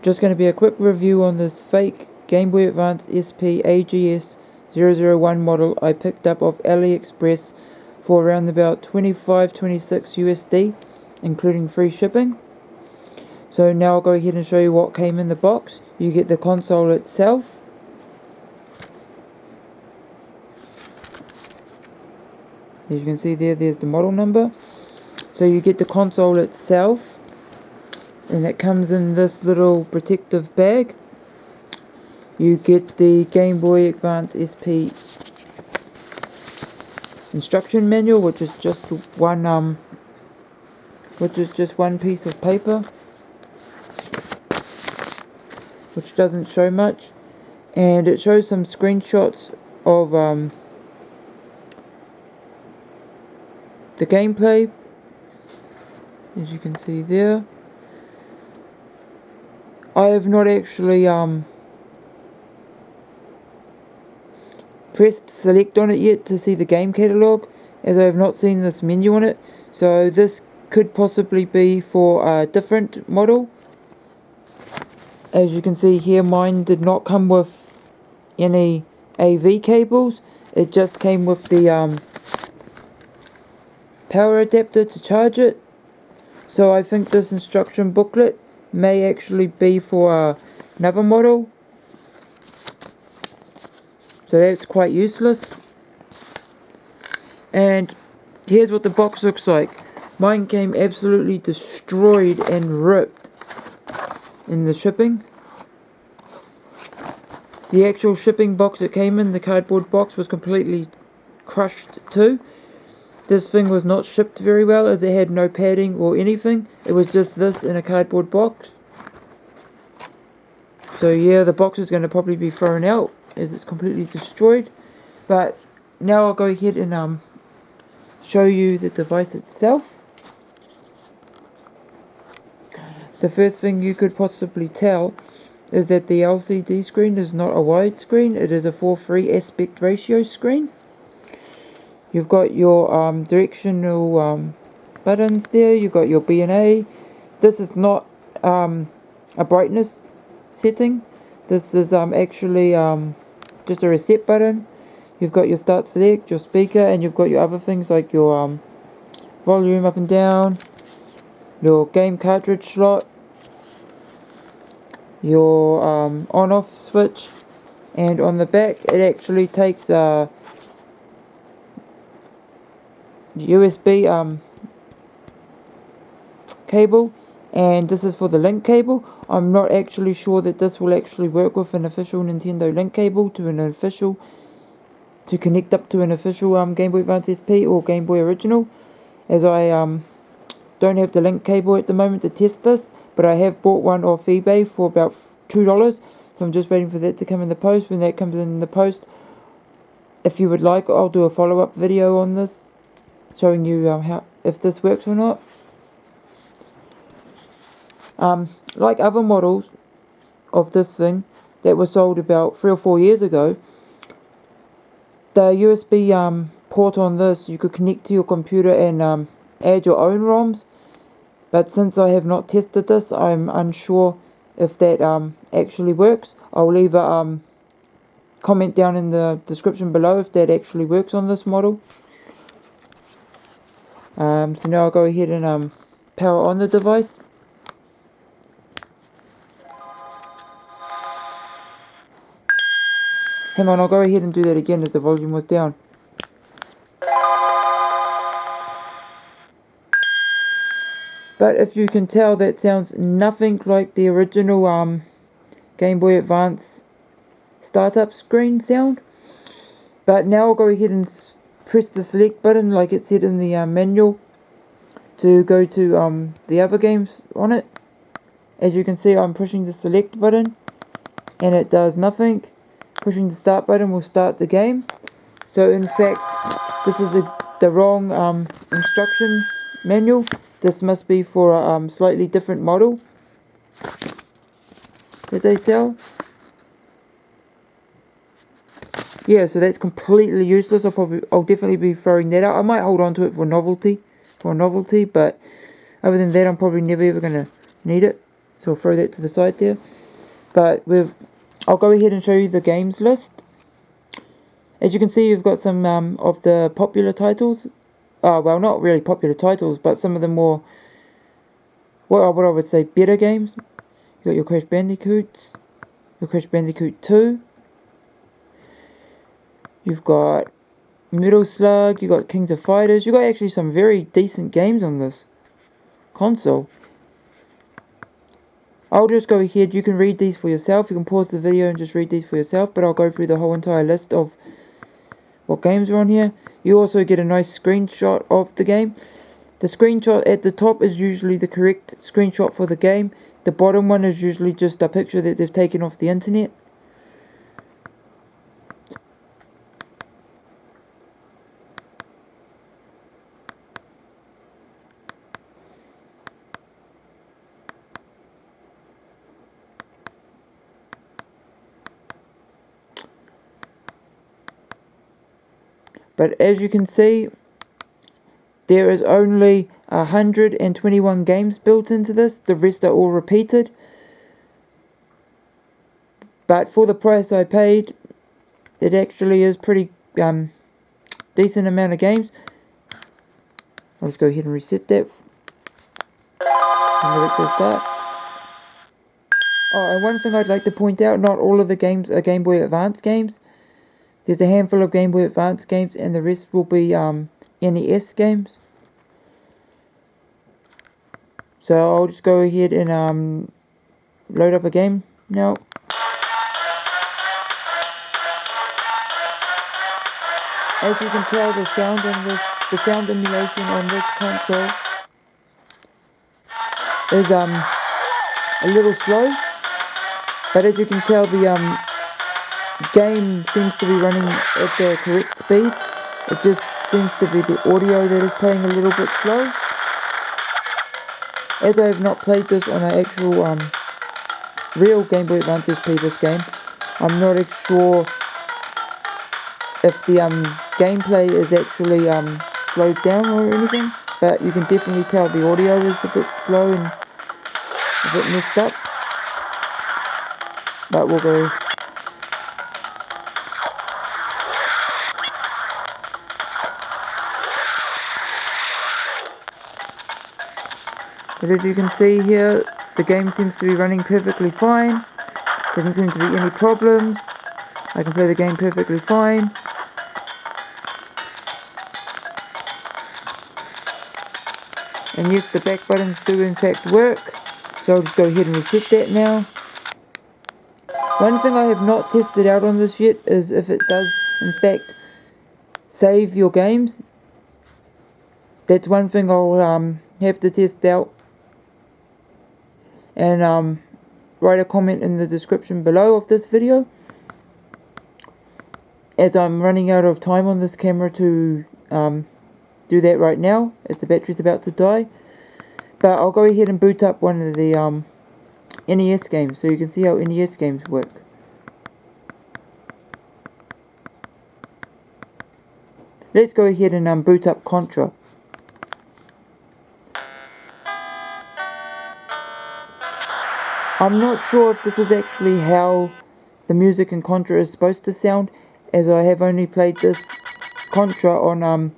just going to be a quick review on this fake Game Boy Advance SP AGS001 model I picked up off AliExpress for around about $25-26 USD, including free shipping. So now I'll go ahead and show you what came in the box. You get the console itself. As you can see there's the model number. So you get the console itself, and it comes in this little protective bag. You get the Game Boy Advance SP instruction manual, which is just one piece of paper, which doesn't show much, and it shows some screenshots of the gameplay, as you can see there. I have not actually pressed select on it yet to see the game catalogue, as I have not seen this menu on it, so this could possibly be for a different model. As you can see here, mine did not come with any AV cables, it just came with the power adapter to charge it. So I think this instruction booklet may actually be for another model, so that's quite useless. And here's what the box looks like. Mine came absolutely destroyed and ripped in the shipping. The actual shipping box it came in, the cardboard box, was completely crushed too. This thing was not shipped very well, as it had no padding or anything. It was just this in a cardboard box. So yeah, the box is going to probably be thrown out, as it's completely destroyed. But now I'll go ahead and show you the device itself. The first thing you could possibly tell is that the LCD screen is not a widescreen, it is a 4:3 aspect ratio screen. You've got your directional buttons there, you've got your B and A. This is not a brightness setting, this is actually just a reset button. You've got your start select, your speaker, and you've got your other things like your volume up and down, your game cartridge slot, your on off switch, and on the back it actually takes USB cable, and this is for the link cable. I'm not actually sure that this will actually work with an official Nintendo link cable to connect up to an official Game Boy Advance SP or Game Boy Original, as I don't have the link cable at the moment to test this, but I have bought one off eBay for about $2, so I'm just waiting for that to come in the post. When that comes in the post, if you would like, I'll do a follow-up video on this, showing you if this works or not. Like other models of this thing that were sold about 3 or 4 years ago, the USB port on this, you could connect to your computer and add your own ROMs, but since I have not tested this, I'm unsure if that actually works. I'll leave a comment down in the description below if that actually works on this model. So now I'll go ahead and power on the device. Hang on, I'll go ahead and do that again as the volume was down. But if you can tell, that sounds nothing like the original Game Boy Advance startup screen sound. But now I'll go ahead and press the select button like it said in the manual to go to the other games on it. As you can see, I'm pushing the select button and it does nothing. Pushing the start button will start the game. So in fact, this is the wrong instruction manual. This must be for a slightly different model that they sell. Yeah, so that's completely useless. I'll definitely be throwing that out. I might hold on to it for novelty, but other than that, I'm probably never ever gonna need it. so I'll throw that to the side there. But I'll go ahead and show you the games list. As you can see, you've got some of the popular titles. Well, not really popular titles, but some of the more, what I would say, better games. You've got your Crash Bandicoots, your Crash Bandicoot 2. You've got Metal Slug, you've got Kings of Fighters. You've got actually some very decent games on this console. I'll just go ahead, you can read these for yourself. You can pause the video and just read these for yourself, but I'll go through the whole entire list of what games are on here. You also get a nice screenshot of the game. The screenshot at the top is usually the correct screenshot for the game. The bottom one is usually just a picture that they've taken off the internet. But as you can see, there is only 121 games built into this. The rest are all repeated. But for the price I paid, it actually is pretty decent amount of games. I'll just go ahead and reset that. And let it start. Oh, and one thing I'd like to point out, not all of the games are Game Boy Advance games. There's a handful of Game Boy Advance games, and the rest will be NES games. So I'll just go ahead and load up a game now. As you can tell, the sound emulation on this console is a little slow, but as you can tell, the game seems to be running at the correct speed. It just seems to be the audio that is playing a little bit slow. As I have not played this on an actual real Game Boy Advance SP, this game, I'm not sure if the gameplay is actually slowed down or anything, but you can definitely tell the audio is a bit slow and a bit messed up. But we'll go. But as you can see here, the game seems to be running perfectly fine. Doesn't seem to be any problems. I can play the game perfectly fine. And yes, the back buttons do in fact work. So I'll just go ahead and reset that now. One thing I have not tested out on this yet is if it does in fact save your games. That's one thing I'll have to test out. And write a comment in the description below of this video, as I'm running out of time on this camera to do that right now, as the battery's about to die. But I'll go ahead and boot up one of the NES games, so you can see how NES games work. Let's go ahead and boot up Contra. I'm not sure if this is actually how the music in Contra is supposed to sound, as I have only played this Contra on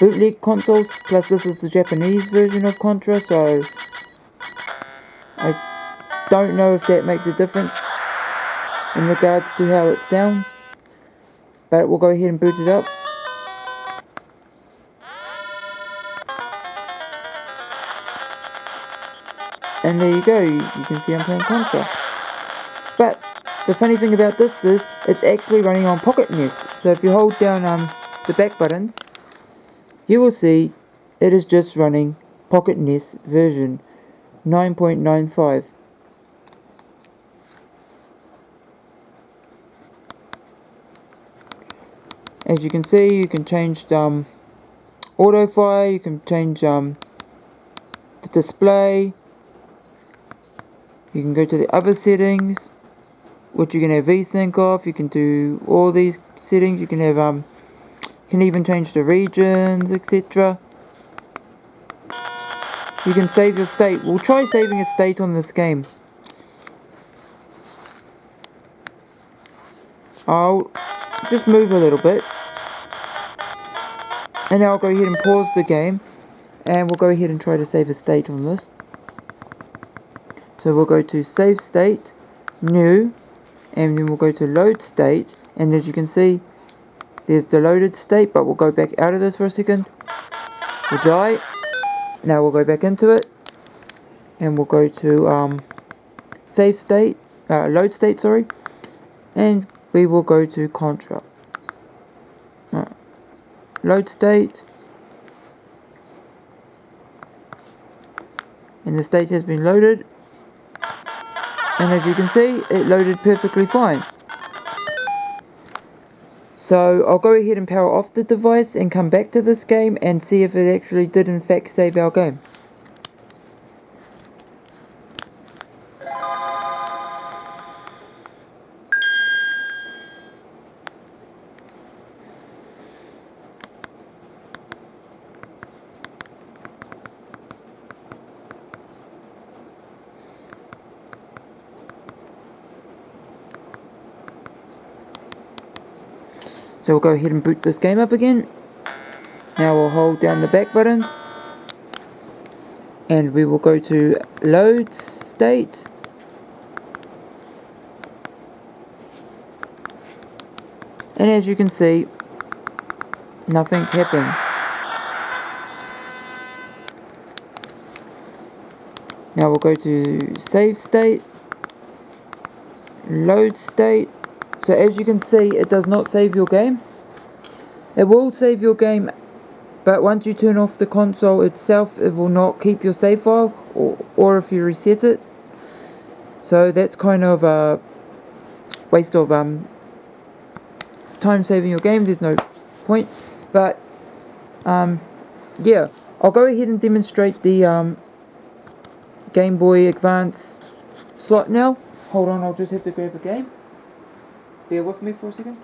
bootleg consoles, plus this is the Japanese version of Contra, so I don't know if that makes a difference in regards to how it sounds. But we'll go ahead and boot it up. And there you go, you can see I'm playing Contra. But the funny thing about this is, it's actually running on Pocket NES. So if you hold down the back buttons, you will see it is just running Pocket NES version 9.95. As you can see, you can change auto fire, you can change the display. You can go to the other settings, which you can have VSync off. You can do all these settings. You can have you can even change the regions, etc. you can save your state. We'll try saving a state on this game. I'll just move a little bit. And now I'll go ahead and pause the game. And we'll go ahead and try to save a state on this. So we'll go to save state, new, and then we'll go to load state. And as you can see, there's the loaded state, but we'll go back out of this for a second. We'll die. Now we'll go back into it. And we'll go to save state, load state, sorry. And we will go to Contra. Load state. And the state has been loaded. And as you can see, it loaded perfectly fine. So I'll go ahead and power off the device and come back to this game and see if it actually did in fact save our game. So we'll go ahead and boot this game up again. Now we'll hold down the back button. And we will go to load state. And as you can see, nothing happened. Now we'll go to save state. Load state. So as you can see, it does not save your game. It will save your game, but once you turn off the console itself, it will not keep your save file, or if you reset it. So that's kind of a waste of time saving your game. There's no point. But yeah, I'll go ahead and demonstrate the Game Boy Advance slot now. Hold on, I'll just have to grab a game. Bear with me for a second.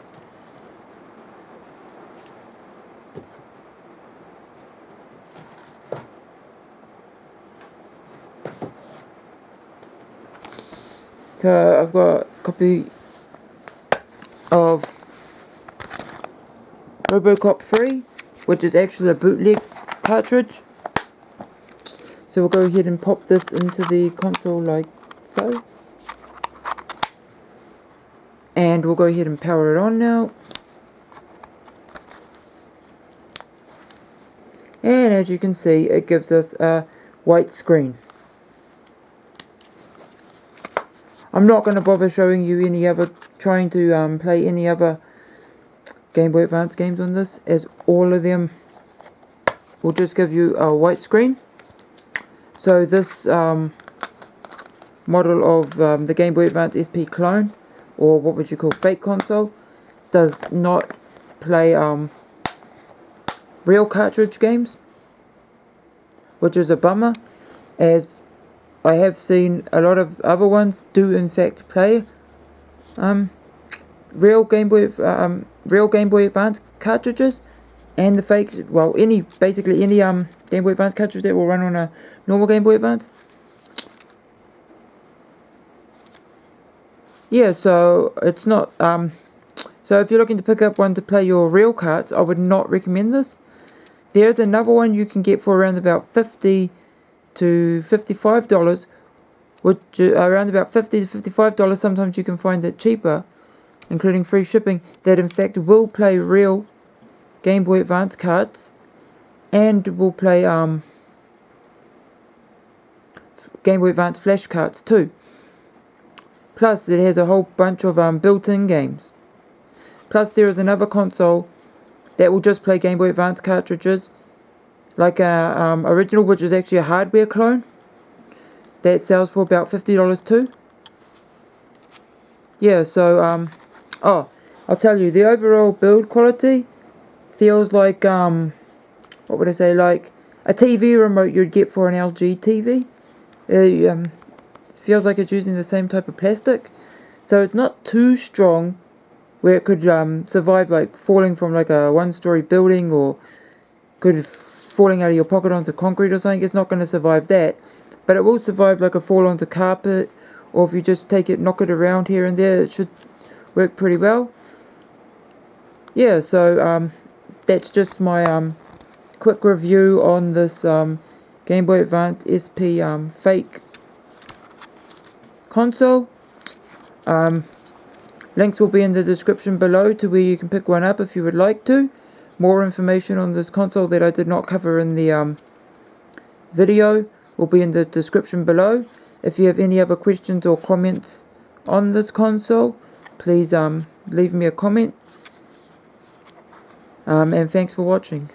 So I've got a copy of Robocop 3, which is actually a bootleg cartridge. So we'll go ahead and pop this into the console like so. And we'll go ahead and power it on now. And as you can see, it gives us a white screen. I'm not going to bother showing you trying to play any other Game Boy Advance games on this, as all of them will just give you a white screen. So this model of the Game Boy Advance SP clone, or what would you call fake console, does not play real cartridge games, which is a bummer, as I have seen a lot of other ones do in fact play real Game Boy Advance cartridges, and the fakes, well, basically any Game Boy Advance cartridge that will run on a normal Game Boy Advance. Yeah, so it's not, so if you're looking to pick up one to play your real carts, I would not recommend this. There's another one you can get for around about $50 to $55, which around about $50 to $55, sometimes you can find it cheaper, including free shipping, that in fact will play real Game Boy Advance carts, and will play Game Boy Advance flash carts too. Plus, it has a whole bunch of built-in games. Plus, there is another console that will just play Game Boy Advance cartridges, like a original, which is actually a hardware clone, that sells for about $50 too. Yeah, so oh, I'll tell you, the overall build quality feels like what would I say, like a TV remote you'd get for an LG TV. Feels like it's using the same type of plastic, so it's not too strong where it could survive like falling from like a one-story building, or could falling out of your pocket onto concrete or something, it's not going to survive that. But it will survive like a fall onto carpet, or if you just knock it around here and there, it should work pretty well. Yeah, so that's just my quick review on this Game Boy Advance SP fake console. Links will be in the description below to where you can pick one up if you would like to. More information on this console that I did not cover in the video will be in the description below. If you have any other questions or comments on this console, please leave me a comment. And thanks for watching.